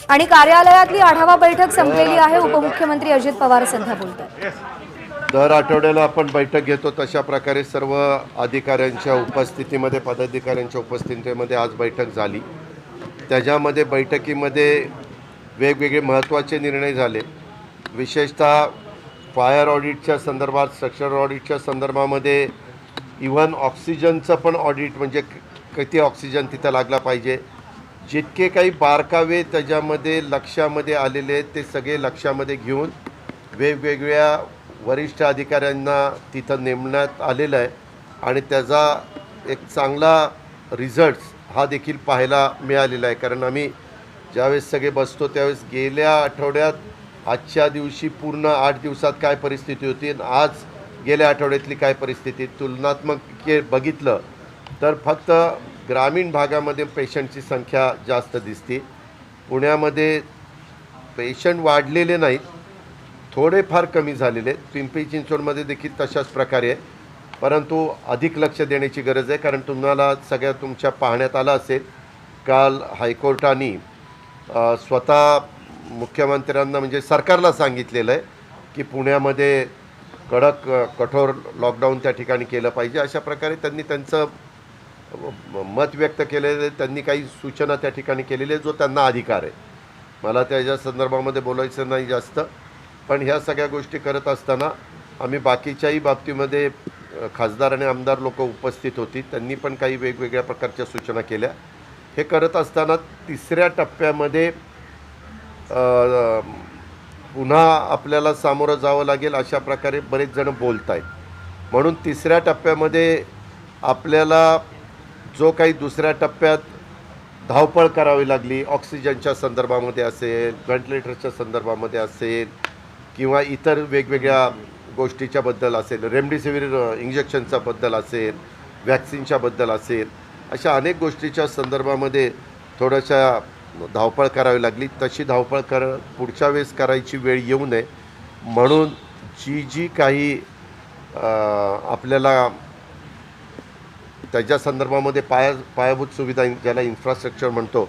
आणि कार्यालयातली आढावा बैठक संपलेली आहे. उपमुख्यमंत्री अजित पवार सध्या बोलतात। दर आठवड्याला आपण बैठक घेतो तशा प्रकारे सर्व अधिकाऱ्यांच्या उपस्थितीमध्ये पदाधिकाऱ्यांच्या उपस्थितीमध्ये आज बैठक झाली। त्याच्यामध्ये बैठकीमध्ये वेगवेगळे महत्त्वाचे निर्णय झाले। विशेषतः फायर ऑडिटच्या संदर्भात, स्ट्रक्चर ऑडिटच्या संदर्भामध्ये इव्हन ऑक्सिजनचं पण ऑडिट, म्हणजे किती ऑक्सिजन तिथं लागला पाहिजे, जितके काही बारकावे त्याच्यामध्ये लक्षामध्ये आलेले आहेत ते सगळे लक्षामध्ये घेऊन वेगवेगळ्या वरिष्ठ अधिकाऱ्यांना तिथं नेमण्यात आलेलं आहे आणि त्याचा एक चांगला रिझल्ट्स हा देखील पाहायला मिळालेला आहे। कारण आम्ही ज्यावेळेस सगळे बसतो त्यावेळेस गेल्या आठवड्यात आजच्या दिवशी पूर्ण 8 दिवसात काय परिस्थिती होती आणि आज गेल्या आठवड्यातली काय परिस्थिती तुलनात्मक बघितलं तर फक्त ग्रामीण भागामध्ये पेशंटची संख्या जास्त दिसते। पुण्यामध्ये पेशंट वाढलेले नाहीत, थोडेफार कमी झालेले आहेत। पिंपरी चिंचवडमध्ये देखील तशाच प्रकारे आहे, परंतु अधिक लक्ष देण्याची गरज आहे। कारण तुम्हाला सगळ्या तुमच्या पाहण्यात आलं असेल, काल हायकोर्टाने स्वतः मुख्यमंत्र्यांना म्हणजे सरकारला सांगितलेलं आहे की पुण्यामध्ये कठोर लॉकडाऊन त्या ठिकाणी केलं पाहिजे। अशा प्रकारे त्यांनी त्यांचं मत व्यक्त केलेले, त्यांनी काही सूचना त्या ठिकाणी केलेल्या जो त्यांना अधिकार आहे। मला त्याच्या संदर्भामध्ये बोलायचं नाही जास्त, पण ह्या सगळ्या गोष्टी करत असताना आम्ही बाकीच्याही बाबतीमध्ये खासदार आणि आमदार लोक उपस्थित होती, त्यांनी पण काही वेगवेगळ्या प्रकारच्या सूचना केल्या। हे करत असताना तिसऱ्या टप्प्यामध्ये पुन्हा आपल्याला सामोरं जावं लागेल अशा प्रकारे बरेच जण बोलत आहेत। म्हणून तिसऱ्या टप्प्यामध्ये आपल्याला जो काही दुसऱ्या टप्प्यात धावपळ करावी लागली, ऑक्सिजनच्या संदर्भामध्ये असेल, व्हेंटिलेटरच्या संदर्भामध्ये असेल किंवा इतर वेगवेगळ्या गोष्टीच्या बद्दल असेल, रेमडेसिवीर इंजेक्शनच्या बद्दल असेल, वॅक्सिनच्या बद्दल असेल, अशा अनेक गोष्टीच्या संदर्भामध्ये थोड्याशा धावपळ करावी लागली। तशी धावपळ पुढच्या वेळेस करायची वेळ येऊ नये म्हणून जी काही आपल्याला त्याच्या संदर्भामध्ये पायाभूत सुविधा, ज्याला इन्फ्रास्ट्रक्चर म्हणतो,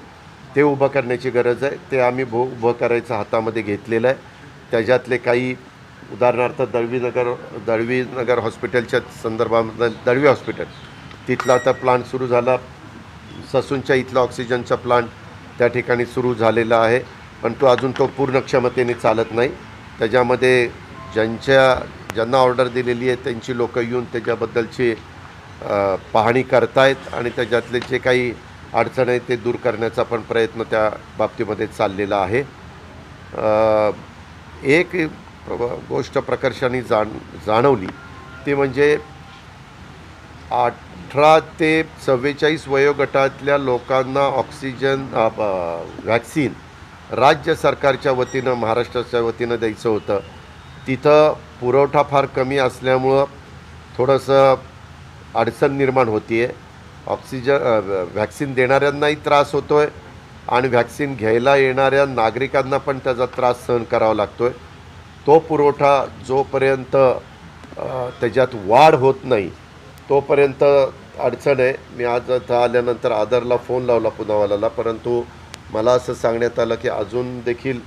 ते उभं करण्याची गरज आहे। ते आम्ही उभं करायचं हातामध्ये घेतलेलं आहे। त्याच्यातले काही उदाहरणार्थ दळवीनगर हॉस्पिटलच्या संदर्भामध्ये दळवी हॉस्पिटल तिथला आता प्लांट सुरू झाला, ससूनच्या इथला ऑक्सिजनचा प्लांट त्या ठिकाणी सुरू झालेला आहे, पण अजून तो पूर्ण क्षमतेने चालत नाही। त्याच्यामध्ये ज्यांना ऑर्डर दिलेली आहे त्यांची लोकं येऊन त्याच्याबद्दलची पाहणी करतायत आणि त्याच्यातले जे काही अडचण आहे ते दूर करण्याचा पण प्रयत्न त्या बाबतीमध्ये चाललेला आहे। एक गोष्ट प्रकर्षाने जाणवली ती म्हणजे 18 ते 44 वयोगटातल्या लोकांना ऑक्सिजन वॅक्सिन राज्य सरकारच्या वतीनं, महाराष्ट्राच्या वतीनं द्यायचं होतं। तिथं पुरवठा फार कमी असल्यामुळं थोडंसं अडचण निर्माण होती आहे। वॅक्सिन देणाऱ्यांनाही त्रास होतो आहे आणि वॅक्सिन घ्यायला येणाऱ्या नागरिकांना पण त्याचा त्रास सहन करावा लागतो आहे। तो पुरवठा जोपर्यंत त्याच्यात वाढ होत नाही तोपर्यंत अडचण आहे। मी आज आल्यानंतर आदरला फोन लावला पुनावाल्याला, परंतु मला असं सांगण्यात आलं की अजून देखील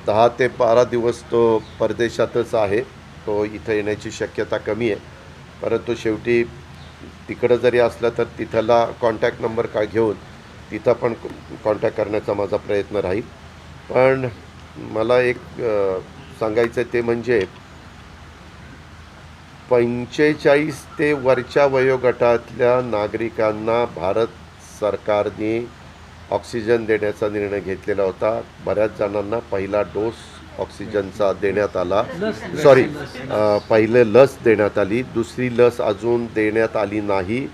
10 ते 12 दिवस तो परदेशातच आहे, तो इथं येण्याची शक्यता कमी आहे। परंतु शेवटी तिकडं जरी असलं तर तिथला कॉन्टॅक्ट नंबर घेऊन तिथं पण कॉन्टॅक्ट करण्याचा माझा प्रयत्न राहील। पण मला एक सांगायचं ते म्हणजे 45 ते वरच्या वयोगटातल्या नागरिकांना भारत सरकारने ऑक्सिजन देण्याचा निर्णय घेतलेला होता। बऱ्याच जणांना पहिला डोस ऑक्सिजनचा देण्यात आला, पहिले लस देण्यात आली, दुसरी लस अजून देण्यात आली नाही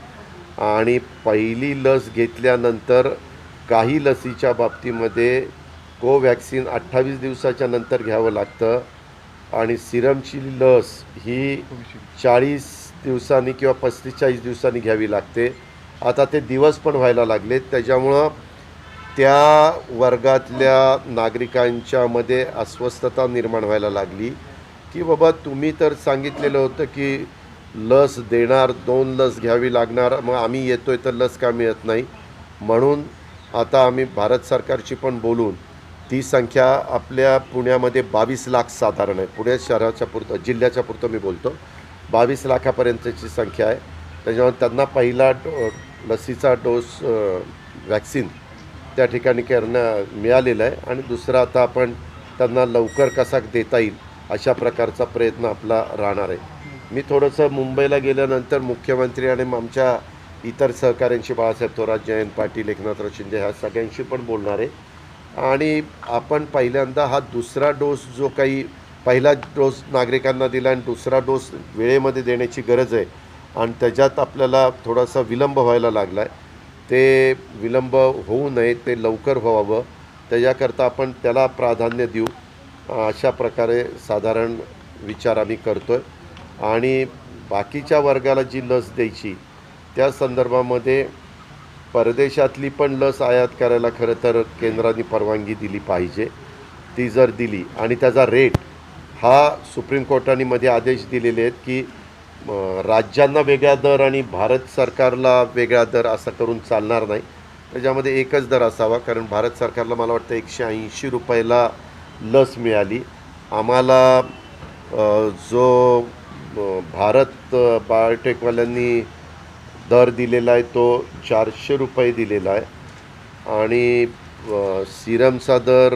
आणि पहिली लस घेतल्यानंतर काही लसीच्या बाबतीमध्ये कोवॅक्सिन 28 दिवसाच्या नंतर घ्यावं लागतं आणि सिरमची लस ही 40 दिवसांनी किंवा 45 दिवसांनी घ्यावी लागते। आता ते दिवस पण व्हायला लागले, त्याच्यामुळं त्या वर्गातल्या नागरिकांच्यामध्ये अस्वस्थता निर्माण व्हायला लागली की बाबा तुम्ही तर सांगितलेलं होतं की लस देणार, 2 लस घ्यावी लागणार, मग आम्ही येतोय तर लस का मिळत नाही। म्हणून आता आम्ही भारत सरकारशी पण बोलून ती संख्या आपल्या पुण्यामध्ये 22 लाख साधारण आहे. पुणे शहराच्या पुरतं, जिल्ह्याच्या पुरतं मी बोलतो, 22 लाखापर्यंतची संख्या आहे. त्याच्यामुळे त्यांना पहिला लसीचा डोस वॅक्सिन त्या ठिकाणी मिळालेला आहे आणि दुसरा आता आपण त्यांना लवकर कसा देता येईल अशा प्रकारचा प्रयत्न आपला राहणार आहे. मी थोडंसं मुंबईला गेल्यानंतर मुख्यमंत्री आणि आमच्या इतर सहकाऱ्यांशी, बाळासाहेब थोरात, जयंत पाटील, एकनाथराव शिंदे ह्या सगळ्यांशी पण बोलणार आहे. आणि आपण पहिल्यांदा हा दुसरा डोस जो काही पहिला डोस नागरिकांना दिला आणि दुसरा डोस वेळेमध्ये देण्याची गरज आहे आणि त्याच्यात आपल्याला थोडासा विलंब व्हायला लागला आहे. ते विलंब होऊ नये, ते लवकर व्हावं त्याच्याकरता आपण त्याला प्राधान्य देऊ अशा प्रकारे साधारण विचार आम्ही करतो आहे. आणि बाकीच्या वर्गाला जी लस द्यायची त्या संदर्भामध्ये परदेशातली पण लस आयात करायला खरं तर केंद्राने परवानगी दिली पाहिजे. ती जर दिली आणि त्याचा रेट हा सुप्रीम कोर्टाने मध्ये आदेश दिलेले आहेत की राज्यांना वेगळा दर आणि भारत सरकारला वेगळा दर असा करून चालणार नाही. त्याच्यामध्ये एकच दर असावा, कारण भारत सरकारला मला वाटतं 180 रुपयाला लस मिळाली. आम्हाला जो भारत बायोटेकवाल्यांनी दर दिलेला आहे तो 400 रुपये दिलेला आहे आणि सिरमचा दर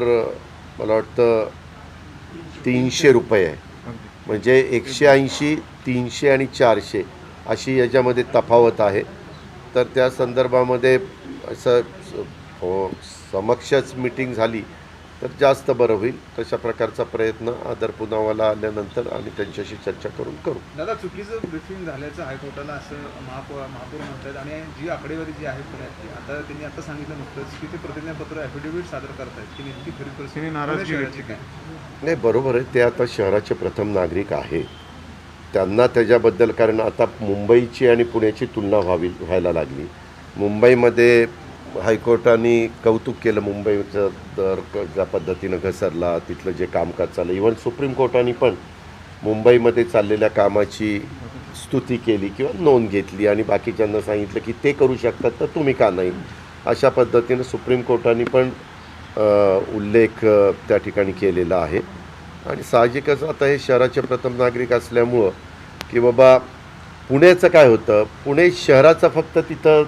मला वाटतं 300 रुपये आहे. म्हणजे 180, 300 आणि 400 अशी याच्यामध्ये तफावत आहे. तर त्या संदर्भामध्ये असं समक्षच मीटिंग झाली तर जास्त बरं होईल. तशा प्रकारचा प्रयत्न आदर पुनावाला आल्यानंतर आम्ही त्यांच्याशी चर्चा करू. दादा, चुकीचं ब्रीफिंग झाल्याचं हायकोर्टाला असं महापौर म्हणतात आणि जी आकडेवारी जी आहे पुण्यातली, आता त्यांनी आता सांगितलं नुकतंच की ते प्रतिज्ञापत्र ॲफिडेव्हिट सादर करतायत की नेमकी खरी परिस्थिती नाराजगी व्यक्त काय? नाही, बरोबर आहे. ते आता शहराचे प्रथम नागरिक आहे, त्यांना त्याच्याबद्दल, कारण आता मुंबईची आणि पुण्याची तुलना व्हायला लागली. मुंबईमध्ये हायकोर्टाने कौतुक केलं, मुंबईचं दर ज्या पद्धतीनं घसरला, तिथलं जे कामकाज चाललं. इव्हन सुप्रीम कोर्टाने पण मुंबईमध्ये चाललेल्या कामाची स्तुती केली किंवा नोंद घेतली आणि बाकीच्यांना सांगितलं की ते करू शकतात तर तुम्ही का नाही, अशा पद्धतीनं सुप्रीम कोर्टाने पण उल्लेख त्या ठिकाणी केलेला आहे. आणि साहजिकच आता हे शहराचे प्रथम नागरिक असल्यामुळं की बाबा पुण्याचं काय होतं, पुणे शहराचा फक्त तिथं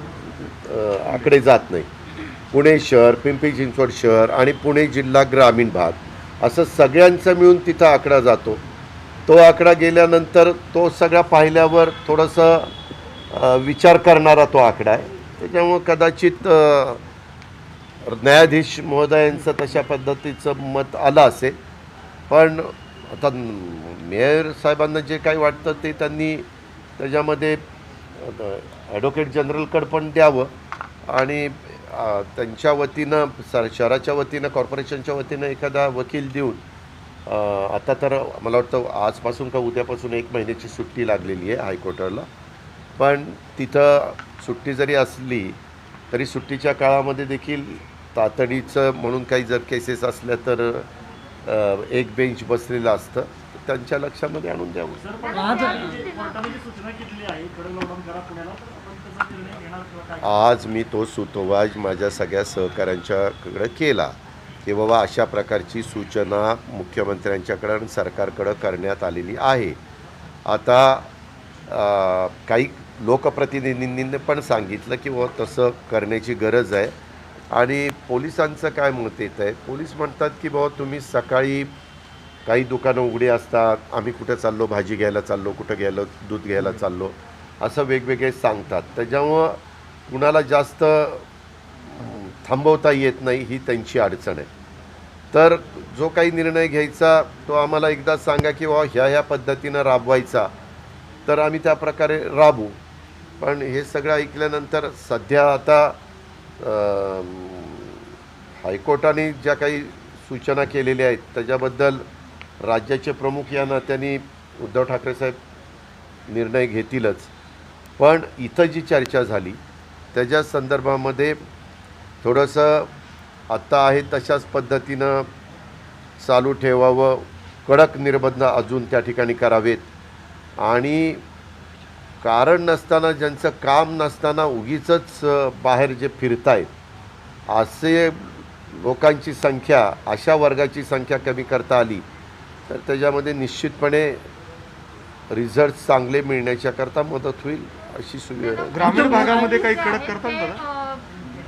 आकडे जात नाही. पुणे शहर, पिंपरी चिंचवड शहर आणि पुणे जिल्हा ग्रामीण भाग असं सगळ्यांचं मिळून तिथं आकडा जातो. तो आकडा गेल्यानंतर तो सगळा पाहिल्यावर थोडंसं विचार करणारा तो आकडा आहे. त्याच्यामुळं कदाचित न्यायाधीश महोदयांचं तशा पद्धतीचं मत आलं असेल. पण आता मेयर साहेबांना जे काही वाटतं ते त्यांनी त्याच्यामध्ये ॲडव्होकेट जनरलकडं पण द्यावं आणि त्यांच्या वतीनं शहराच्या वतीनं, कॉर्पोरेशनच्या वतीनं एखादा वकील देऊन, आता तर मला वाटतं आजपासून का उद्यापासून 1 महिन्याची सुट्टी लागलेली आहे हायकोर्टाला. पण तिथं सुट्टी जरी असली तरी सुट्टीच्या काळामध्ये देखील तातडीचं म्हणून काही जर केसेस असल्या तर एक बेंच बसलेलं असतं, त्यांच्या लक्षामध्ये आणून द्यावं. आज मी तो सुतोवाच माझ्या सगळ्या सहकाऱ्यांच्याकडे केला की बाबा अशा प्रकारची सूचना मुख्यमंत्र्यांच्याकडं आणि सरकारकडं करण्यात आलेली आहे. आता काही लोकप्रतिनिधींनी पण सांगितलं की बाबा तसं करण्याची गरज आहे. आणि पोलिसांचं काय मत येत आहे, पोलीस म्हणतात की बाबा तुम्ही सकाळी काही दुकानं उघडी असतात, आम्ही कुठं चाललो, भाजी घ्यायला चाललो, कुठं गेलो, दूध घ्यायला चाललो, असं वेगवेगळे सांगतात. त्याच्यामुळं कुणाला जास्त थांबवता येत नाही, ही त्यांची अडचण आहे. तर जो काही निर्णय घ्यायचा तो आम्हाला एकदा सांगा की बाबा ह्या पद्धतीनं राबवायचा, तर आम्ही त्या प्रकारे राबू. पण हे सगळं ऐकल्यानंतर सध्या आता हायकोर्टाने ज्या काही सूचना केलेल्या आहेत त्याच्याबद्दल राज्याचे प्रमुख या नात्याने उद्धव ठाकरे साहेब निर्णय घेतीलच. पण इथं जी चर्चा झाली त्याच्या संदर्भामध्ये थोडंसं आत्ता आहे तशाच पद्धतीनं चालू ठेवावं, कडक निर्बंध अजून त्या ठिकाणी करावेत. आणि कारण नसताना, ज्यांचं काम नसताना उगीचच बाहेर जे फिरतायत असे लोकांची संख्या, अशा वर्गाची संख्या कमी करता आली तर त्याच्यामध्ये निश्चितपणे रिझल्ट चांगले मिळण्याच्याकरता मदत होईल अशी सुविधा. ग्रामीण भागामध्ये काही कडक करतात बघा.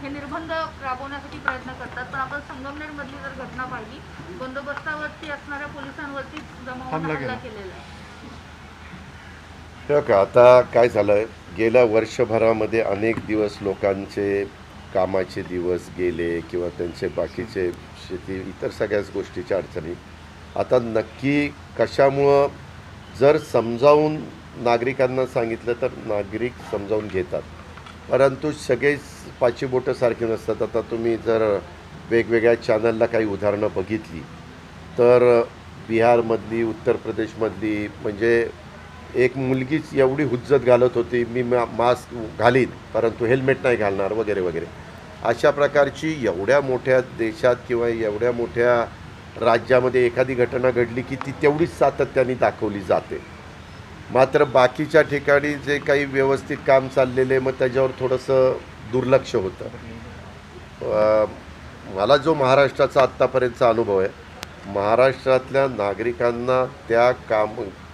हे निर्बंध राबवण्यासाठी प्रयत्न करतात, पण आपण संगमनेर मधली जर घटना पाहिली, बंदोबस्तावरती असणाऱ्या पोलिसांवरती जमावून हल्ला केलेला आहे. का आता काय झालं आहे, गेल्या वर्षभरामध्ये अनेक दिवस लोकांचे कामाचे दिवस गेले किंवा त्यांचे बाकीचे शेती इतर सगळ्याच गोष्टीच्या अडचणी. आता नक्की कशामुळं जर समजावून नागरिकांना सांगितलं तर नागरिक समजावून घेतात, परंतु सगळेच पाची बोटं सारखे नसतात. आता तुम्ही जर वेगवेगळ्या चॅनलला काही उदाहरणं बघितली तर बिहारमधली, उत्तर प्रदेशमधली, म्हणजे एक मुलगीच एवढी हुज्जत घालत होती, मी मास्क घालीन परंतु हेल्मेट नाही घालणार वगैरे वगैरे. अशा प्रकारची एवढ्या मोठ्या देशात किंवा एवढ्या मोठ्या राज्यामध्ये एखादी घटना घडली की ती तेवढीच सातत्याने दाखवली जाते. मात्र बाकीच्या ठिकाणी जे काही व्यवस्थित काम चाललेले मग त्याच्यावर थोडंसं दुर्लक्ष होतं. मला जो महाराष्ट्राचा आत्तापर्यंतचा अनुभव आहे, महाराष्ट्रातल्या नागरिकांना त्या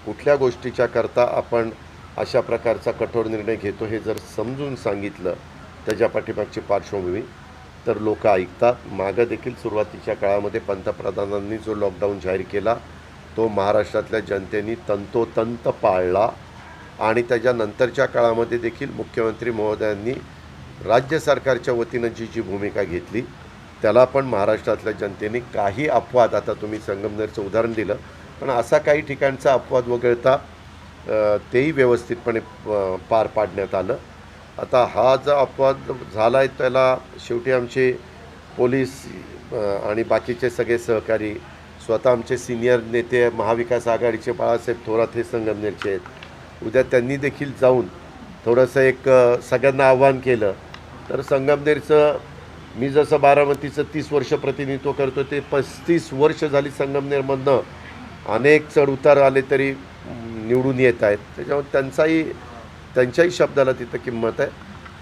कुठल्या गोष्टीच्या करता आपण अशा प्रकारचा कठोर निर्णय घेतो हे जर समजून सांगितलं त्याच्या पाठीमागची पार्श्वभूमी तर लोक ऐकतात. मागं देखील सुरुवातीच्या काळामध्ये पंतप्रधानांनी जो लॉकडाऊन जाहीर केला तो महाराष्ट्रातल्या जनतेने तंतोतंत पाळला आणि त्याच्यानंतरच्या काळामध्ये देखील मुख्यमंत्री महोदयांनी राज्य सरकारच्या वतीनं जी भूमिका घेतली त्याला पण महाराष्ट्रातल्या जनतेने काही अपवाद, आता तुम्ही संगमनेरचं उदाहरण दिलं, पण असा काही ठिकाणचा अपवाद वगळता तेही व्यवस्थितपणे पार पाडण्यात आलं. आता हा जो अपवाद झाला आहे त्याला शेवटी आमचे पोलीस आणि बाकीचे सगळे सहकारी, स्वतः आमचे सिनियर नेते महाविकास आघाडीचे बाळासाहेब थोरात हे संगमनेरचे आहेत, उद्या त्यांनी देखील जाऊन थोडंसं एक सगळ्यांना आव्हान केलं तर संगमनेरचं, मी जसं बारामतीचं 30 वर्ष प्रतिनिधित्व करतो ते 35 वर्ष झाली संगमनेरमधनं अनेक चढउतार आले तरी निवडून येत आहेत. त्याच्यामुळे त्यांच्याही शब्दाला तिथं किंमत आहे.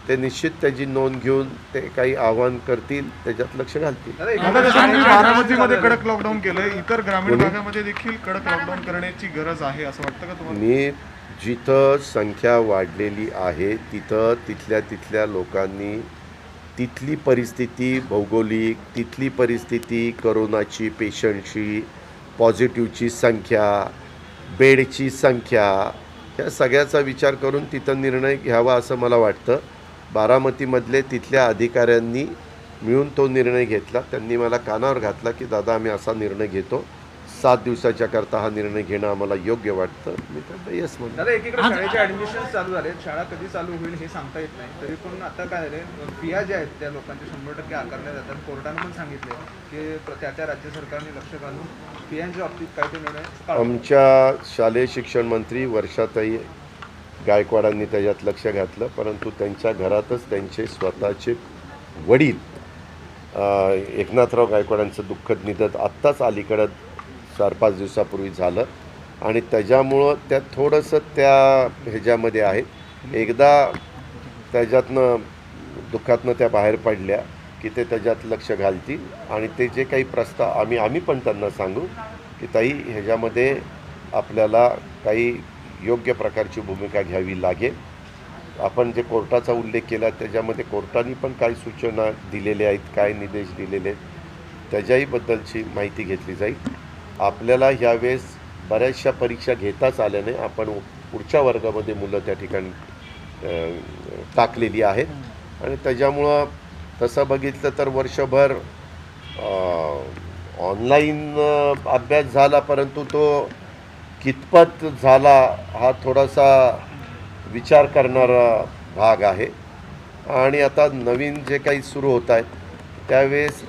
ते निश्चित त्याची नोंद घेऊन ते काही आव्हान करतील, त्याच्यात लक्ष घालतील. आता जसं तुम्ही बारामतीमध्ये कडक लॉकडाऊन केलंय, इतर ग्रामीण भागामध्ये देखील कडक लॉकडाऊन करण्याची गरज आहे असं वाटतं का तुम्हाला? मी जिथं संख्या वाढलेली आहे तिथं तिथल्या लोकांनी तिथली परिस्थिती भौगोलिक, तिथली परिस्थिती करोनाची, पेशंटची, पॉझिटिव्हची संख्या, बेडची संख्या, या सगळ्याचा विचार करून तिथं निर्णय घ्यावा असं मला वाटतं. बारामतीमधले तिथल्या अधिकाऱ्यांनी मिळून तो निर्णय घेतला. त्यांनी मला कानावर घातला की दादा आम्ही असा निर्णय घेतो, 7 दिवसाच्या करता हा निर्णय घेणं आम्हाला योग्य वाटतं. मी त्यांना येस म्हणतो. दादा, एकीकडे शाळेचे ॲडमिशन चालू झाले, शाळा कधी चालू होईल हे सांगता येत नाही, तरी पण आता काय झाले, फिया ज्या आहेत त्या लोकांचे 100% आकारल्या जातात. कोर्टाने पण सांगितले की त्या राज्य सरकारने लक्ष घालून फियांच्या बाबतीत काय ते निर्णय. आमच्या शालेय शिक्षण मंत्री वर्षाताई गायकवाडांनी त्याच्यात लक्ष घातलं, परंतु त्यांच्या घरातच त्यांचे स्वतःचे वडील एकनाथराव गायकवाडांचं दुःखद निधन आत्ताच अलीकडं 4-5 दिवसापूर्वी झालं आणि त्याच्यामुळं त्या थोडंसं त्या ह्याच्यामध्ये आहेत. एकदा त्याच्यातनं दुःखातनं त्या बाहेर पडल्या की ते त्याच्यात लक्ष घालतील आणि ते जे काही प्रस्ताव आम्ही पण त्यांना सांगू की ताई ह्याच्यामध्ये आपल्याला काही योग्य प्रकारची भूमिका घ्यावी लागेल. आपण जे कोर्टाचा उल्लेख केला त्याच्यामध्ये कोर्टाने पण काही सूचना दिलेल्या आहेत, काय निर्देश दिलेले आहेत त्याच्याही बद्दलची माहिती घेतली जाईल. आपल्याला ह्यावेळेस बऱ्याचशा परीक्षा घेताच आल्या नाही, आपण पुढच्या वर्गामध्ये मुलं त्या ठिकाणी टाकलेली आहेत आणि त्याच्यामुळं तसं बघितलं तर वर्षभर ऑनलाईन अभ्यास झाला, परंतु तो कितपत झाला हा थोडासा विचार करणारा भाग आहे. आणि आता नवीन जे काही सुरू होत आहेत त्यावेळेस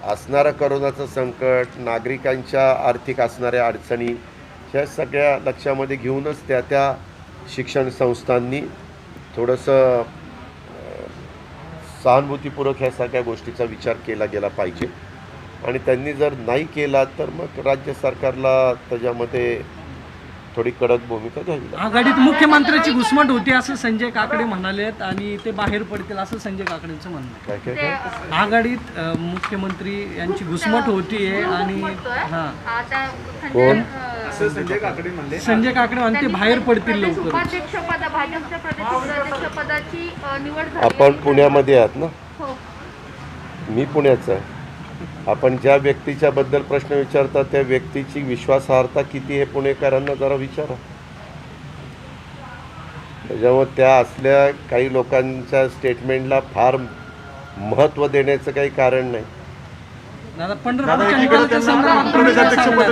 असणारं करोनाचं संकट, नागरिकांच्या आर्थिक असणाऱ्या अडचणी, ह्या सगळ्या लक्षामध्ये घेऊनच त्या शिक्षण संस्थांनी थोडंसं सहानुभूतीपूर्वक ह्या सगळ्या गोष्टीचा विचार केला गेला पाहिजे. आणि त्यांनी जर नाही केला तर मग राज्य सरकारला त्याच्यामध्ये थोडी कडक भूमिका घ्यावी लागेल. आघाडीत मुख्यमंत्र्याची घुसमट होती असं संजय काकडे म्हणालेत आणि ते बाहेर पडतील असं संजय काकडेंचं म्हणणं आहे. काय काय काय आघाडीत मुख्यमंत्री यांची घुसमट होतीये आणि कोण? असं संजय काकडे म्हणले. संजय काकडे म्हणते बाहेर पडतील लवकर. उपाध्यक्षपदा भाजपच्या प्रदेशाध्यक्षपदाची निवड झाली. आपण पुण्यामध्ये आहात ना? हो. मी पुण्याचा आहे. आपण ज्या व्यक्तीच्या बद्दल प्रश्न विचारता त्या व्यक्तीची विश्वासार्हता किती हे पुणेकरांना जरा विचारा. त्याच्यामुळे त्या असल्या काही लोकांच्या स्टेटमेंटला फार महत्त्व देण्याचं काही कारण नाही. दादा पंढरपूरच्या निकालाच्या संदर्भात तुम्ही काय सांगणार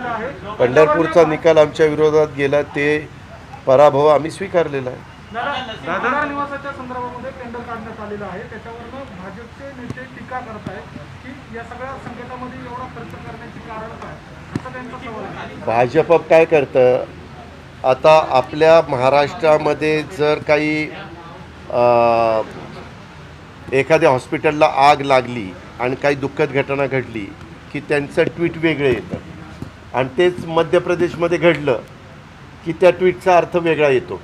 आहे? पंढरपूरचा निकाल आमच्या विरोधात गेला ते पराभव आम्ही स्वीकारलेला आहे. निवासाच्या संदर्भामध्ये टेंडर काढण्यात आलेलं आहे, त्याच्यावरनं भाजपचे नेते टीका करतायत की या सगळ्या संकटामध्ये एवढा खर्च करण्याची कारण काय, असं त्यांचा सवाल आहे. भाजप काय करतं, आता आपल्या महाराष्ट्रामध्ये जर काही एखाद्या हॉस्पिटलला आग लागली आणि काही दुःखद घटना घडली की त्यांचं ट्विट वेगळं येतं आणि तेच मध्य प्रदेशमध्ये घडलं की त्या ट्विटचा अर्थ वेगळा येतो.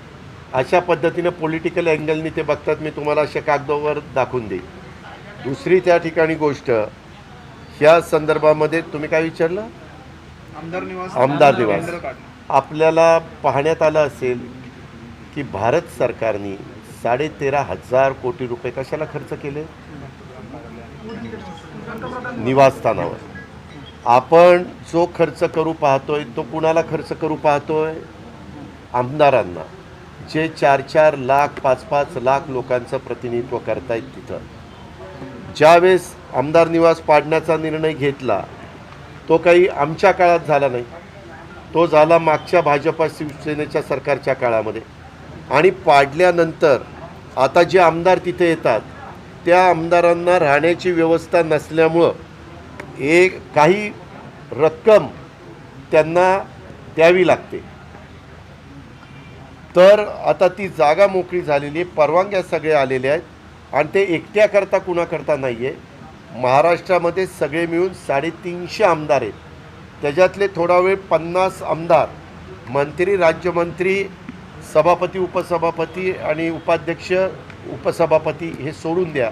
अशा पद्धतीनं पॉलिटिकल अँगलनी ते बघतात. मी तुम्हाला अशा कागदावर दाखवून देईन. दुसरी त्या ठिकाणी गोष्ट ह्या संदर्भामध्ये तुम्ही काय विचारलं? आमदार निवास टेंडर काढणं. आपल्याला पाहण्यात आलं असेल की भारत सरकारने 13,500 कोटी रुपये कशाला खर्च केले? निवासस्थानावर. आपण जो खर्च करू पाहतोय तो कुणाला खर्च करू पाहतोय? आमदारांना, जे 4-4 लाख 5-5 लाख लोकांचं प्रतिनिधित्व करतायत. तिथं ज्यावेळेस आमदार निवास पाडण्याचा निर्णय घेतला तो काही आमच्या काळात झाला नाही, तो झाला मागच्या भाजपा शिवसेनेच्या सरकारच्या काळामध्ये. आणि पाडल्यानंतर आता जे आमदार तिथे येतात त्या आमदारांना राहण्याची व्यवस्था नसल्यामुळं काही रक्कम त्यांना द्यावी लागते. तर आता ती जागा मोकळी झालेली आहे, परवानग्या सगळे आलेले आहेत आणि ते एकट्याकरता कुणाकरता नाही आहे. महाराष्ट्रामध्ये सगळे मिळून 350 आमदार आहेत. त्याच्यातले थोडा वेळ 50 आमदार, मंत्री, राज्यमंत्री, सभापती, उपसभापती आणि उपाध्यक्ष, उपसभापती हे सोडून द्या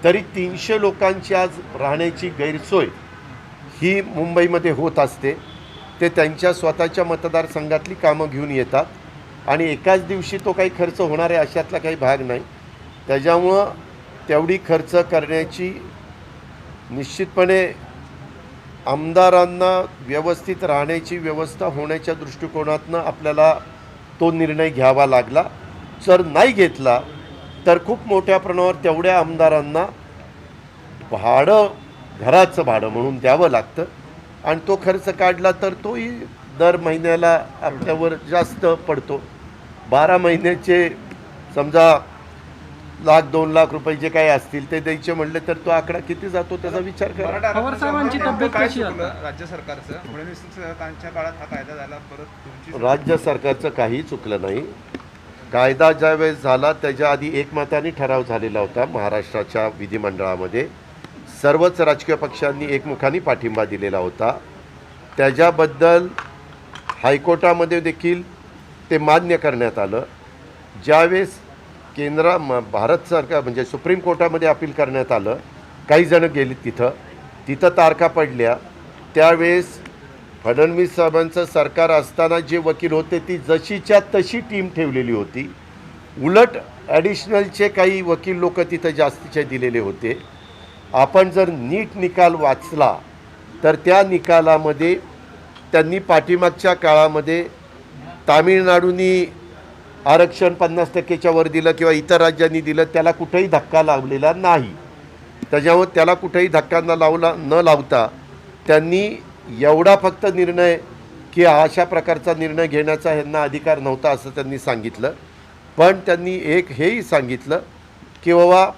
तरी 300 लोकांची आज राहण्याची गैरसोय ही मुंबईमध्ये होत असते. ते त्यांच्या स्वतःच्या मतदारसंघातली कामं घेऊन येतात आणि एकाच दिवशी तो काही खर्च होणार आहे अशातला काही भाग नाही. त्याच्यामुळं तेवढी खर्च करण्याची निश्चितपणे आमदारांना व्यवस्थित राहण्याची व्यवस्था होण्याच्या दृष्टिकोनातनं आपल्याला तो निर्णय घ्यावा लागला. जर नाही घेतला तर खूप मोठ्या प्रमाणावर तेवढ्या आमदारांना भाडं, घराचं भाडं म्हणून द्यावं लागतं आणि तो खर्च काढला तर तोही दर महिन्याला आपल्यावर जास्त पडतो. 12 महिन्याचे समजा 1,00,000-2 लाख रुपये जे काही असतील ते द्यायचे म्हणले तर तो आकडा किती जातो त्याचा विचार करा. मराठा पवार साहेबांची तब्येत काय कशी आहे चुकलं राज्य सरकारचं? फडणवीसांच्या काळात हा कायदा झाला, परत तुमची राज्य सरकारचं काही चुकलं नाही. कायदा ज्यावेळेस झाला त्याच्या आधी एकमताने ठराव झालेला होता महाराष्ट्राच्या विधिमंडळामध्ये. सर्वच राजकीय पक्षांनी एकमुखाने पाठिंबा दिलेला होता. त्याच्याबद्दल हायकोर्टामध्ये देखील ते मान्य करण्यात आलं. ज्यावेळेस भारत सरकार म्हणजे सुप्रीम कोर्टामध्ये अपील करण्यात आलं, काही जण गेली तिथं तारखा पडल्या. त्यावेळेस फडणवीस साहेबांचं सरकार असताना जे वकील होते ती जशीच्या तशी टीम ठेवलेली होती. उलट ॲडिशनलचे काही वकील लोक तिथं जास्तीचे दिलेले होते. आपण जर नीट निकाल वाचला तर त्या निकालामध्ये त्यांनी पाठीमागच्या काळामध्ये तामिळनाडूनी आरक्षण 50%च्या वर दिलं किंवा इतर राज्यांनी दिलं, त्याला कुठेही धक्का लावलेला नाही. त्याच्यामुळे त्याला कुठेही धक्का न लावता त्यांनी एवढा फक्त निर्णय की अशा प्रकारचा निर्णय घेण्याचा ह्यांना अधिकार नव्हता असं त्यांनी सांगितलं. पण त्यांनी एक हेही सांगितलं की बाबा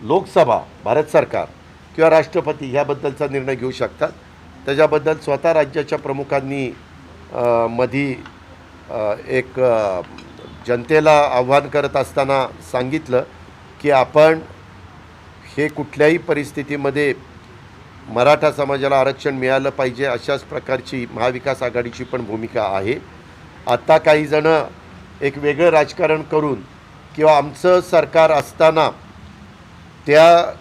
लोकसभा, भारत सरकार किंवा राष्ट्रपती ह्याबद्दलचा निर्णय घेऊ शकतात. त्याच्याबद्दल स्वतः राज्याच्या प्रमुखांनी मधी एक जनतेला आव्हान करत असताना सांगितलं की आपण हे कुठल्याही परिस्थितीमध्ये मराठा समाजाला आरक्षण मिळालं पाहिजे अशाच प्रकारची महाविकास आघाडीची पण भूमिका आहे. आता काही जण एक वेगळं राजकारण करून किंवा आमचं सरकार असताना त्या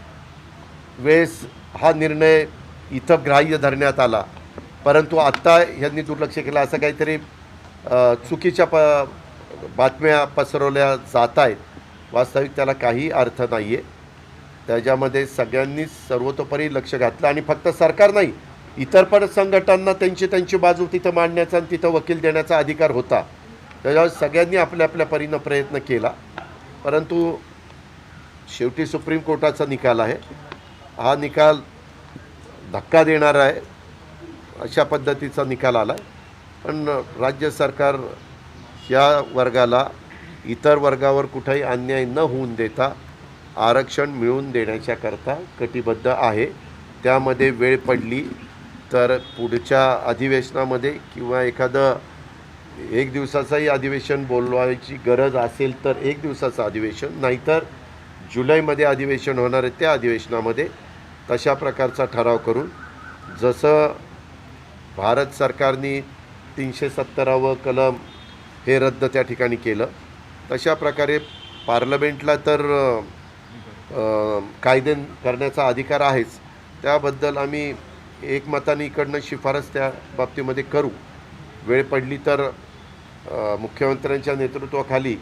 वेळेस हा निर्णय इथं ग्राह्य धरण्यात आला, परंतु आत्ता यांनी दुर्लक्ष केलं असं काहीतरी चुकीच्या बातम्या पसरवल्या जात आहेत. वास्तविक त्याला काही अर्थ नाही आहे. त्याच्यामध्ये सगळ्यांनीच सर्वतोपरी लक्ष घातलं आणि फक्त सरकार नाही, इतर पण संघटनांना त्यांची बाजू तिथं मांडण्याचा आणि तिथं वकील देण्याचा अधिकार होता. त्याच्यावर सगळ्यांनी आपल्या आपल्या परीनं प्रयत्न केला, परंतु शेवटी सुप्रीम कोर्टाचा निकाल आहे. हा निकाल धक्का देणारा आहे, अशा पद्धतीचा निकाल आला. पण राज्य सरकार या वर्गाला इतर वर्गावर कुठेही अन्याय न होऊन देता आरक्षण मिळवून देण्याच्याकरता कटिबद्ध आहे. त्यामध्ये वेळ पडली तर पुढच्या अधिवेशनामध्ये किंवा एखादं एक दिवसाचंही अधिवेशन बोलवायची गरज असेल तर एक दिवसाचं अधिवेशन, नाहीतर जुलैमध्ये अधिवेशन होणार आहे त्या अधिवेशनामध्ये तशा प्रकारचा ठराव करून, जसं भारत सरकारने 370व कलम हे रद्द त्या ठिकाणी केलं, तशा प्रकारे पार्लमेंटला तर कायदे करण्याचा अधिकार आहेच. त्याबद्दल आम्ही एकमताने इकडनं शिफारस त्या बाबतीमध्ये करू. वेळ पडली तर मुख्यमंत्र्यांच्या नेतृत्वाखाली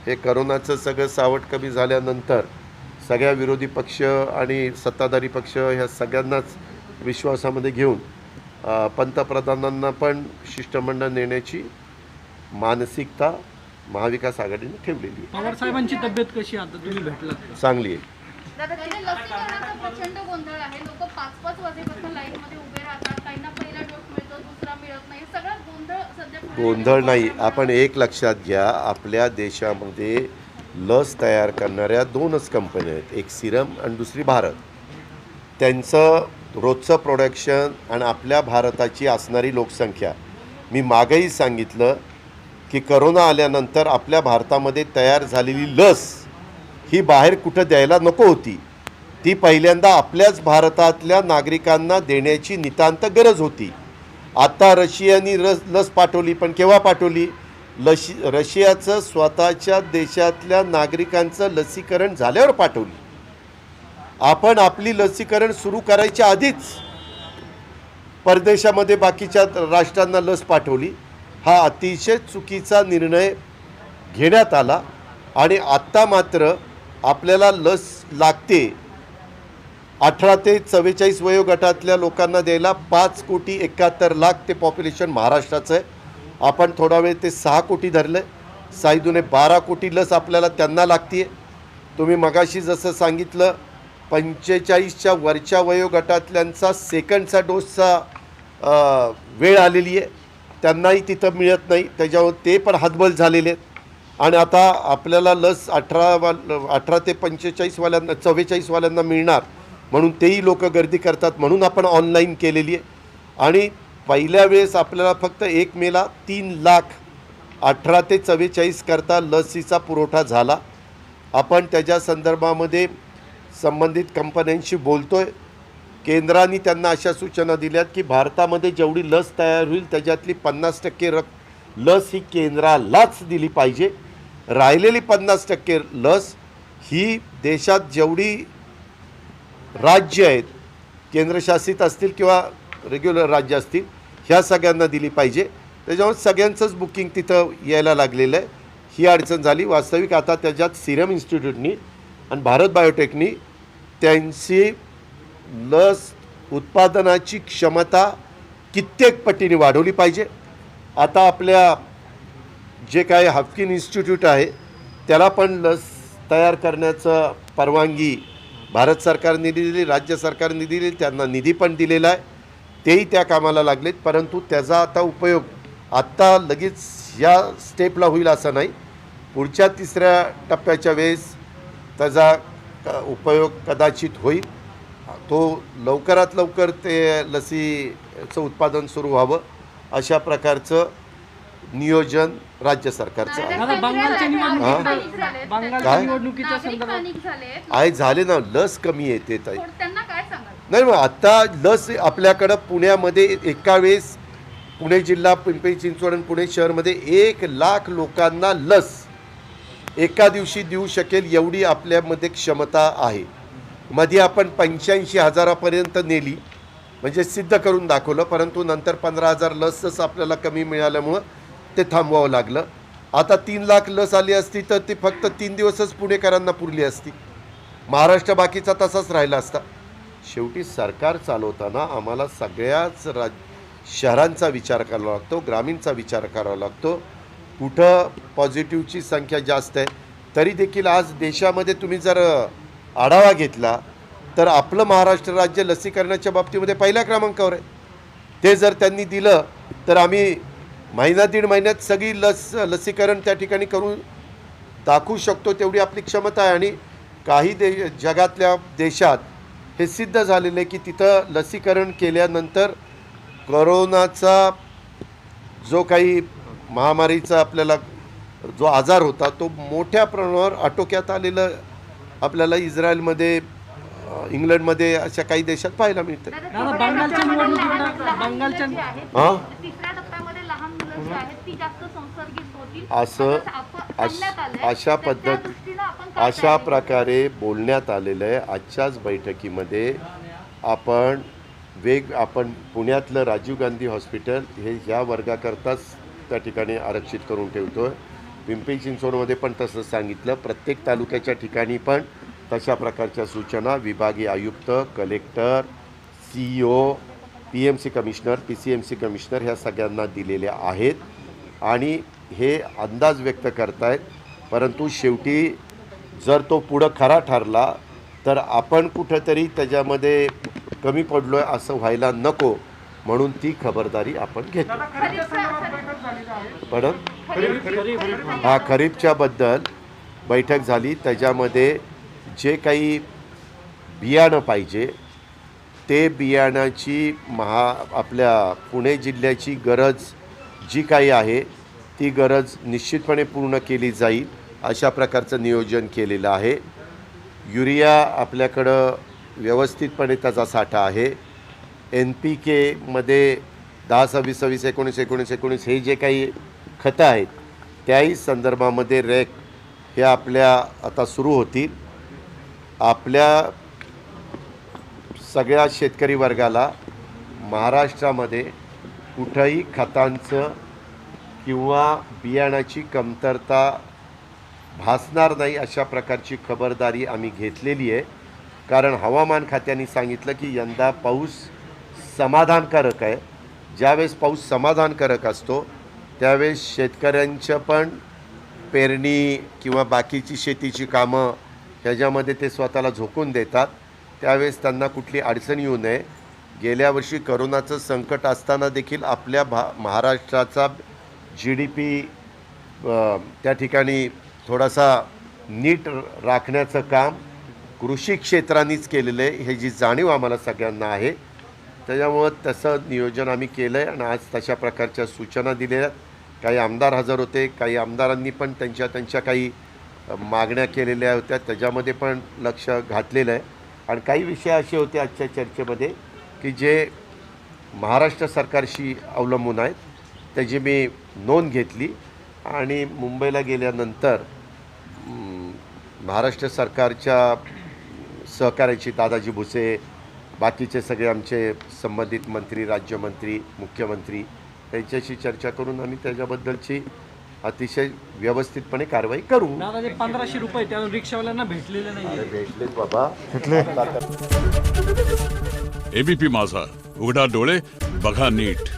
हे करोनाचं सगळं सावट कमी झाल्यानंतर सगळ्या विरोधी पक्ष आणि सत्ताधारी पक्ष ह्या सगळ्यांनाच विश्वासामध्ये घेऊन पंतप्रधानांना पण शिष्टमंडळ नेण्याची मानसिकता महाविकास आघाडीने ठेवलेली आहे. पवार साहेबांची तब्येत कशी आता तुम्ही भेटलात? चांगली आहे. दादा, लसीकरणाचा प्रचंड गोंधळ आहे. लोक 5-5 वाजेपासून लाईनमध्ये उभे राहतात. काहींना पहिला डोस मिळतो, दुसरा मिळत नाही. सगळा गोंधळ सध्या गोंधळ नाही. आपण एक लक्षात घ्या, आपल्या देशामध्ये लस तयार करणाऱ्या 2च कंपन्या आहेत, एक सिरम आणि दुसरी भारत. त्यांचं रोजचं प्रोडक्शन आणि आपल्या भारताची असणारी लोकसंख्या, मी मागेही सांगितलं की करोना आल्यानंतर आपल्या भारतामध्ये तयार झालेली लस ही बाहेर कुठं द्यायला नको होती. ती पहिल्यांदा आपल्याच भारतातल्या नागरिकांना देण्याची नितांत गरज होती. आता रशियानी लस पाठवली, पण केव्हा पाठवली? रशियाचं स्वतःच्या देशातल्या नागरिकांचं लसीकरण झाल्यावर पाठवली. आपण आपली लसीकरण सुरू करायच्या आधीच परदेशामध्ये बाकीच्या राष्ट्रांना लस पाठवली. हा अतिशय चुकीचा निर्णय घेण्यात आला आणि आत्ता मात्र आपल्याला लस लागते 18 ते 44 वयोगटातल्या लोकांना द्यायला. 5,71,00,000 ते पॉप्युलेशन महाराष्ट्राचं आहे. आपण थोडा वेळ ते 6 कोटी धरलं, 6 12 कोटी लस आपल्याला त्यांना लागते. तुम्ही मगाशी जसं सांगितलं 45च्या वरच्या वयोगटातल्यांचा सेकंडचा डोसचा वेळ आलेली आहे, त्यांनाही तिथं मिळत नाही. त्याच्यावर ते पण हतबल झालेले आहेत. आणि आता आपल्याला लस 18 ते 45वाल्यांना 44वाल्यांना मिळणार म्हणून तेही लोक गर्दी करतात, म्हणून आपण ऑनलाईन केलेली आहे. आणि पहिल्या वेळेस आपल्याला फक्त 1 मेला 3 लाख 18 ते 44 करता लसीचा पुरवठा झाला. आपण त्याच्या संदर्भामध्ये संबंधित कंपन्यांशी बोलतो आहे. केंद्राने त्यांना अशा सूचना दिल्यात की भारतामध्ये जेवढी लस तयार होईल त्याच्यातली 50% लस ही केंद्रालाच दिली पाहिजे. राहिलेली 50% लस ही देशात जेवढी राज्य आहेत, केंद्रशासित असतील किंवा रेग्युलर राज्य असतील, ह्या सगळ्यांना दिली पाहिजे. त्याच्यामुळे सगळ्यांचंच बुकिंग तिथं यायला लागलेलं आहे. ही अडचण झाली. वास्तविक आता त्याच्यात सिरम इन्स्टिट्यूटनी आणि भारत बायोटेकनी त्यांची लस उत्पादनाची क्षमता कित्येक पटीने वाढवली पाहिजे. आता आपल्या जे काय हाफकिन इन्स्टिट्यूट आहे त्याला पण लस तयार करण्याचं परवानगी भारत सरकारने दिली, राज्य सरकारने दिली, त्यांना निधी पण दिलेला आहे. तेही त्या कामाला लागलेत. परंतु त्याचा आता उपयोग आत्ता लगेच या स्टेपला होईल असं नाही. पुढच्या 3ऱ्या टप्प्याच्या वेळेस त्याचा उपयोग कदाचित होईल. तो लवकरात लवकर ते लसीचं उत्पादन सुरू व्हावं अशा प्रकारचं नियोजन राज्य सरकारचं आहे. आता बंगालच्या निवडणुकीच्या संदर्भात नागरिक झालेत. आहे झाले ना, लस कमी येते ताई. त्यांना काय सांगाल? नाही मग आता लस आपल्याकडं पुण्यामध्ये एका वेळेस पुणे जिल्हा, पिंपरी चिंचवड आणि पुणे शहरमध्ये 1,00,000 लोकांना लस एका दिवशी देऊ शकेल एवढी आपल्यामध्ये क्षमता आहे. मध्ये आपण 85,000पर्यंत नेली, म्हणजे सिद्ध करून दाखवलं, परंतु नंतर 15,000 लसच आपल्याला कमी मिळाल्यामुळं ते थांबवावं लागलं. आता 3,00,000 लस आली असती तर ती फक्त 3 दिवसच पुणेकरांना पुरली असती. महाराष्ट्र बाकीचा तसाच राहिला असता. शेवटी सरकार चालवताना आम्हाला सगळ्याच शहरांचा विचार करावा लागतो, ग्रामीणचा विचार करावा लागतो. कुठं पॉझिटिव्हची संख्या जास्त आहे तरी देखील आज देशामध्ये तुम्ही जर आढावा घेतला तर आपलं महाराष्ट्र राज्य लसीकरणाच्या बाबतीमध्ये पहिल्या क्रमांकावर आहे. ते जर त्यांनी दिलं तर आम्ही महिना दीड महिन्यात सगळी लसीकरण त्या ठिकाणी करून दाखवू शकतो, तेवढी आपली क्षमता आहे. आणि काही जगातल्या देशात हे सिद्ध झालेलं आहे की तिथं लसीकरण केल्यानंतर कोरोनाचा जो काही महामारीचा आपल्याला जो आजार होता तो मोठ्या प्रमाणावर आटोक्यात आलेलं आपल्याला इस्रायलमध्ये, इंग्लंडमध्ये अशा काही देशात पाहायला मिळतं. बंगालच्या निवडणुकीत बंगालच्या हां तिसऱ्या टप्प्यामध्ये लहान मुलं जी आहेत ती जास्त संसर्गित होतील असं अशा प्रकारे बोलण्यात आलेलं आहे. आजच्याच बैठकीमध्ये आपण पुण्यातलं राजीव गांधी हॉस्पिटल हे ह्या वर्गाकरताच त्या ठिकाणी आरक्षित करून ठेवतो आहे. पिंपरी चिंचवडमध्ये पण तसं सांगितलं. प्रत्येक तालुक्याच्या ठिकाणी पण तशा प्रकारच्या सूचना विभागीय आयुक्त, collector, CEO, PMC commissioner, PCMC commissioner ह्या सगळ्यांना दिलेल्या आहेत आणि हे अंदाज व्यक्त करतायत. परंतु शेवटी जर तो पुढं खरा ठरला तर आपण कुठंतरी त्याच्यामध्ये कमी पडलो आहे असं व्हायला नको, म्हणून ती खबरदारी आपण घेतो. पण हा खरीपच्याबद्दल बैठक झाली. त्याच्यामध्ये जे काही बियाणं पाहिजे ते बियाणाची आपल्या पुणे जिल्ह्याची गरज जी काही आहे ती गरज निश्चितपणे पूर्ण केली जाईल अशा प्रकारचं नियोजन केलेलं आहे. युरिया आपल्याकडं व्यवस्थितपणे त्याचा साठा आहे. NPK मध्ये 10, 26, 26, 19, 19, 19 हे जे काही खतं आहेत त्याही संदर्भामध्ये रॅक हे आपल्या आता सुरू होतील. आपल्या सगळ्या शेतकरी वर्गाला महाराष्ट्रामध्ये कुठंही खतांचं किंवा बियाणाची कमतरता भासणार नाही अशा प्रकारची खबरदारी आम्ही घेतलेली आहे. कारण हवामान खात्याने सांगितलं की यंदा पाऊस समाधानकारक आहे. ज्यावेळेस पाऊस समाधानकारक असतो त्यावेळेस शेतकऱ्यांचं पण पेरणी किंवा बाकीची शेतीची कामं ह्याच्यामध्ये ते स्वतःला झोकून देतात. त्यावेळेस त्यांना कुठली अडचण येऊ नये. गेल्या वर्षी करोनाचं संकट असताना देखील आपल्या महाराष्ट्राचा GDP त्या ठिकाणी थोडासा नीट राखण्याचं काम कृषी क्षेत्रानेच केलेलं आहे. हे जी जाणीव आम्हाला सगळ्यांना आहे. त्याच्यामुळं तसं नियोजन आम्ही केलं आहे आणि आज तशा प्रकारच्या सूचना दिलेल्या. काही आमदार हजर होते, काही आमदारांनी पण त्यांच्या काही मागण्या केलेल्या होत्या, त्याच्यामध्ये पण लक्ष घातलेलं आहे. आणि काही विषय असे होते आजच्या चर्चेमध्ये की जे महाराष्ट्र सरकारशी अवलंबून आहेत त्याची मी नोंद घेतली आणि मुंबईला गेल्यानंतर महाराष्ट्र सरकारच्या सहकार्याची दादाजी भुसे, बाकीचे सगळे आमचे संबंधित मंत्री, राज्यमंत्री, मुख्यमंत्री यांच्याशी चर्चा करून आम्ही त्याच्याबद्दलची अतिशय व्यवस्थितपणे कारवाई करू. दादा, 1500 रुपये त्या रिक्षावाल्यांना भेटलेले नाही. भेटलेत बाबा. ABP माझा, उघडा डोळे बघा नीट.